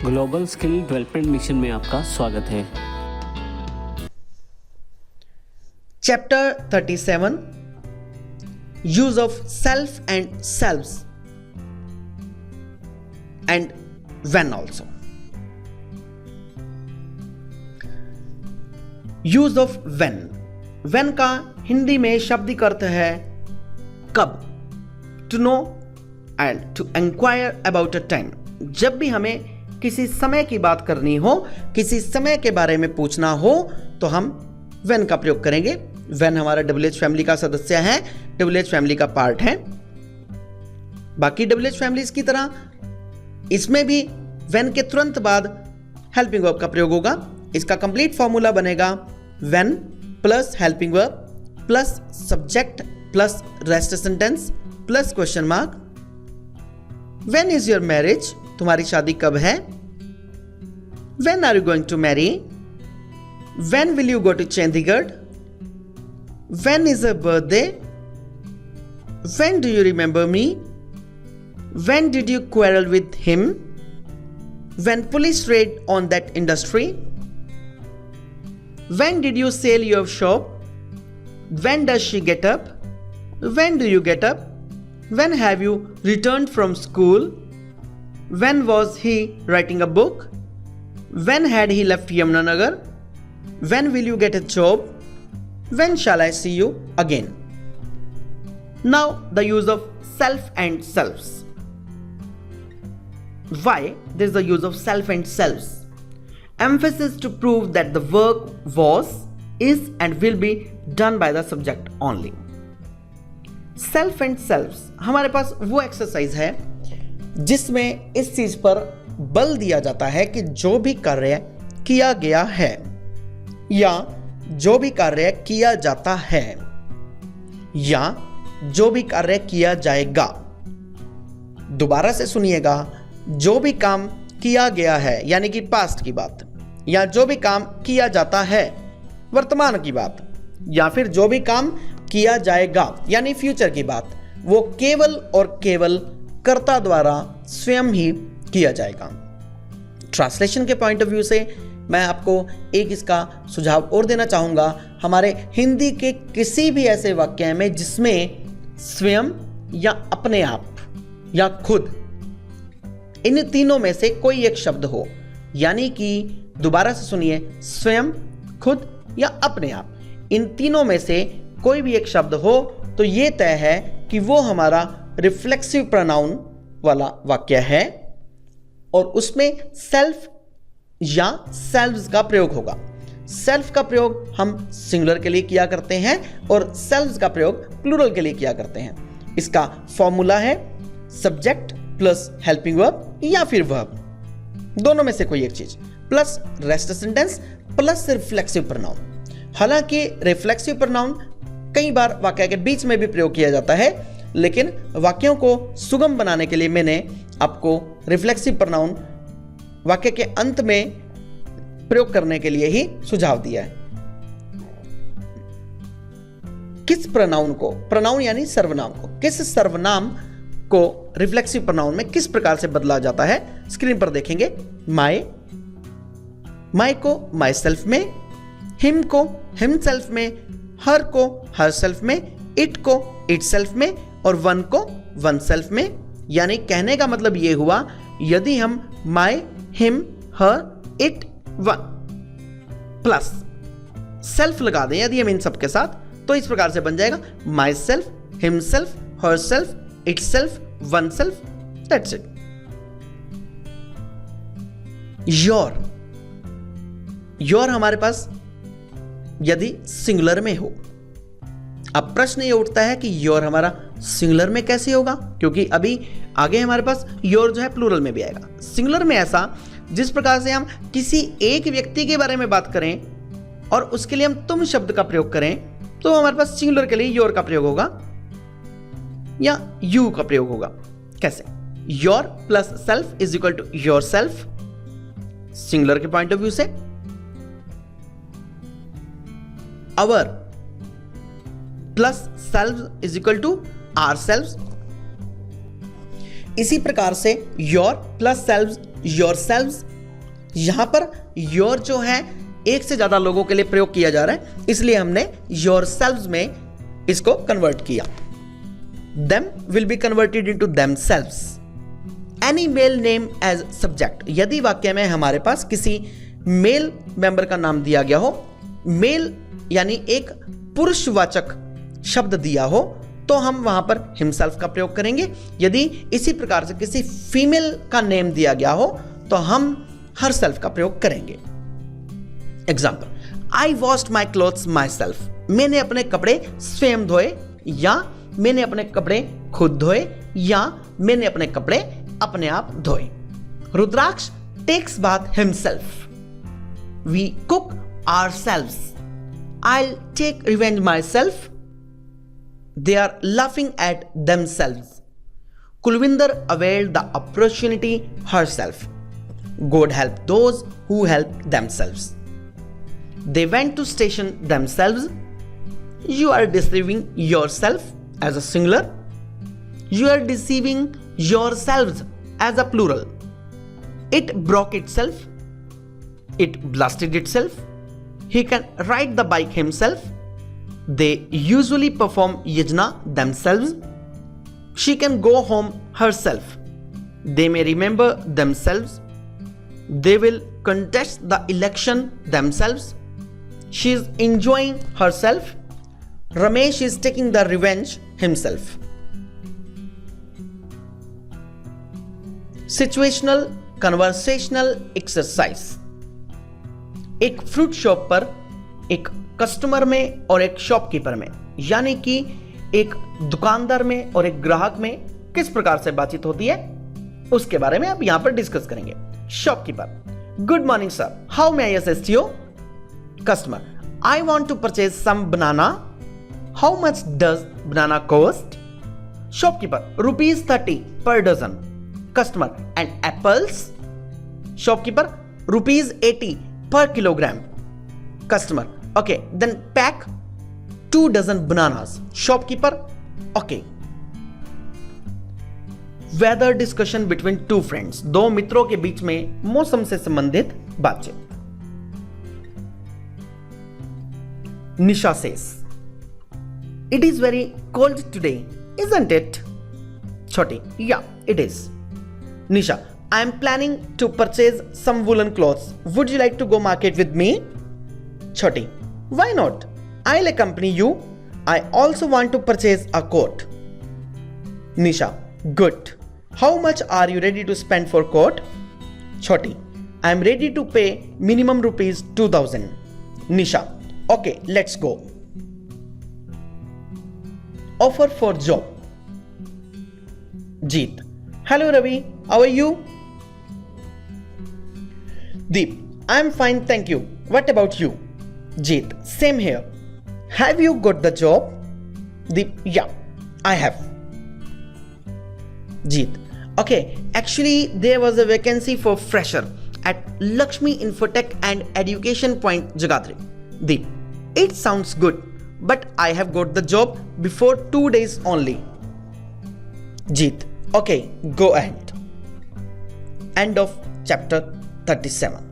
Global skill development mission में आपका स्वागत है। Chapter 37 use of self and selves and when also. Use of when का हिंदी में शाब्दिक अर्थ है कब, to know and to inquire about a time. जब भी हमें किसी समय की बात करनी हो, किसी समय के बारे में पूछना हो, तो हम व्हेन का प्रयोग करेंगे। व्हेन हमारा WH फैमिली का सदस्य है, WH फैमिली का पार्ट है। बाकी WH फैमिलीज की तरह इसमें भी व्हेन के तुरंत बाद हेल्पिंग वर्ब का प्रयोग होगा। इसका कंप्लीट फॉर्मूला बनेगा when plus helping verb plus subject plus rest sentence plus question mark. When is your marriage? तुम्हारी शादी कब है? When are you going to marry? When will you go to Chandigarh? When is her birthday? When do you remember me? When did you quarrel with him? When police raid on that industry? When did you sell your shop? When does she get up? When do you get up? When have you returned from school? When was he writing a book? When had he left Yamunanagar? When will you get a job? When shall I see you again? Now the use of self and selves. Why there is the use of self and selves? Emphasis to prove that the work was, is and will be done by the subject only. Self and selves हमारे पास वो exercise है जिसमें इस चीज पर बल दिया जाता है कि जो भी कार्य किया गया है या जो भी कार्य किया जाता है या जो भी कार्य किया जाएगा। दोबारा से सुनिएगा, जो भी काम किया गया है यानी कि पास्ट की बात, या जो भी काम किया जाता है वर्तमान की बात, या फिर जो भी काम किया जाएगा यानी फ्यूचर की बात, वो केवल और केवल कर्ता द्वारा स्वयं ही किया जाएगा। ट्रांसलेशन के पॉइंट ऑफ व्यू से मैं आपको एक इसका सुझाव और देना चाहूंगा। हमारे हिंदी के किसी भी ऐसे वाक्य में जिसमें स्वयं या अपने आप या खुद, इन तीनों में से कोई एक शब्द हो, यानी कि दोबारा से सुनिए, स्वयं, खुद या अपने आप, इन तीनों में से कोई भी एक शब्द हो तो यह तय है कि वो हमारा रिफ्लेक्सिव प्रोनाउन वाला वाक्य है और उसमें सेल्फ या सेल्व्स का प्रयोग होगा। सेल्फ का प्रयोग हम सिंगुलर के लिए किया करते हैं और सेल्व्स का प्रयोग प्लूरल के लिए किया करते हैं। इसका फॉर्मूला है सब्जेक्ट प्लस हेल्पिंग वर्ब या फिर वर्ब, दोनों में से कोई एक चीज, plus rest sentence plus reflexive pronoun. हालांकि रिफ्लेक्सिव प्रोनाउन कई बार वाक्य के बीच में भी प्रयोग किया जाता है, लेकिन वाक्यों को सुगम बनाने के लिए मैंने आपको रिफ्लेक्सिव प्रोनाउन वाक्य के अंत में प्रयोग करने के लिए ही सुझाव दिया है। किस प्रोनाउन को, प्रोनाउन यानी सर्वनाम को, किस सर्वनाम को रिफ्लेक्सिव प्रोनाउन में किस प्रकार से बदला जाता है स्क्रीन पर देखेंगे। माय, माय को माय सेल्फ में, हिम को हिमसेल्फ में, हर को हर सेल्फ में, इट को इट सेल्फ में और वन को वन सेल्फ में। यानी कहने का मतलब यह हुआ, यदि हम my, him, her, it, one plus self लगा दें यदि हम इन सब के साथ, तो इस प्रकार से बन जाएगा my self, him self, her self, it self, one self, that's it. Your, your हमारे पास यदि सिंगुलर में हो, अब प्रश्न ये उठता है कि योर हमारा सिंगुलर में कैसे होगा, क्योंकि अभी आगे हमारे पास योर जो है प्लूरल में भी आएगा। सिंगुलर में ऐसा जिस प्रकार से हम किसी एक व्यक्ति के बारे में बात करें और उसके लिए हम तुम शब्द का प्रयोग करें, तो हमारे पास सिंगुलर के लिए योर का प्रयोग होगा या यू का प्रयोग होगा। कैसे? Your plus self is equal to your self singular के पॉइंट ऑफ व्यू से, our plus self is equal to our self. इसी प्रकार से योर प्लस सेल्फ yourselves, यहां पर your जो है एक से ज्यादा लोगों के लिए प्रयोग किया जा रहा है, इसलिए हमने yourselves में इसको कन्वर्ट किया. Them will be converted into themselves. Any male name as subject. यदि वाक्य में हमारे पास किसी मेल मेंबर का नाम दिया गया हो, मेल यानी एक पुरुषवाचक शब्द दिया हो, तो हम वहां पर हिमसेल्फ का प्रयोग करेंगे. यदि इसी प्रकार से किसी फीमेल का नेम दिया गया हो तो हम हरसेल्फ का प्रयोग करेंगे. Example, I washed my clothes my self. मैंने अपने कपड़े स्वयं धोए, या मैंने अपने कपड़े खुद धोए, या मैंने अपने कपड़े अपने आप धोए. Rudraksh takes bath himself. We cook ourselves. I'll take revenge myself. They are laughing at themselves. Kulvinder availed the opportunity herself. God help those who help themselves. They went to station themselves. You are deceiving yourself as a singular. You are deceiving yourselves as a plural. It broke itself. It blasted itself. He can ride the bike himself. They usually perform yajna themselves. She can go home herself. They may remember themselves. They will contest the election themselves. She is enjoying herself. Ramesh is taking the revenge himself. Situational conversational exercise. एक fruit shop पर एक customer में और एक shopkeeper में, यानी कि एक दुकानदार में और एक ग्राहक में किस प्रकार से बातचीत होती है उसके बारे में आप यहां पर डिस्कस करेंगे. Shopkeeper, good morning sir, how may I assist you? Customer, I want to purchase some banana. How much does banana cost? Shopkeeper, ₹30 per dozen. Customer, and apples? Shopkeeper, ₹80 per kilogram. Customer, okay, then pack 2 dozen bananas. Shopkeeper, okay. Weather discussion between two friends. दो मित्रों के बीच में मौसम से संबंधित बातचीत. Nisha says, it is very cold today, isn't it? Choti, yeah, it is. Nisha, I am planning to purchase some woolen clothes. Would you like to go market with me? Choti, why not? I'll accompany you. I also want to purchase a coat. Nisha, good. How much are you ready to spend for coat? Choti, I am ready to pay minimum ₹2,000. Nisha, okay, let's go. Offer for job. Jeet, hello Ravi, how are you? Deep, I am fine, thank you. What about you? Jeet, same here. Have you got the job? Deep, yeah, I have. Jeet, okay, actually there was a vacancy for fresher at Lakshmi Infotech and Education Point, Jagadri. Deep, it sounds good, but I have got the job before 2 days only. Jeet, okay, go ahead. End of chapter 37.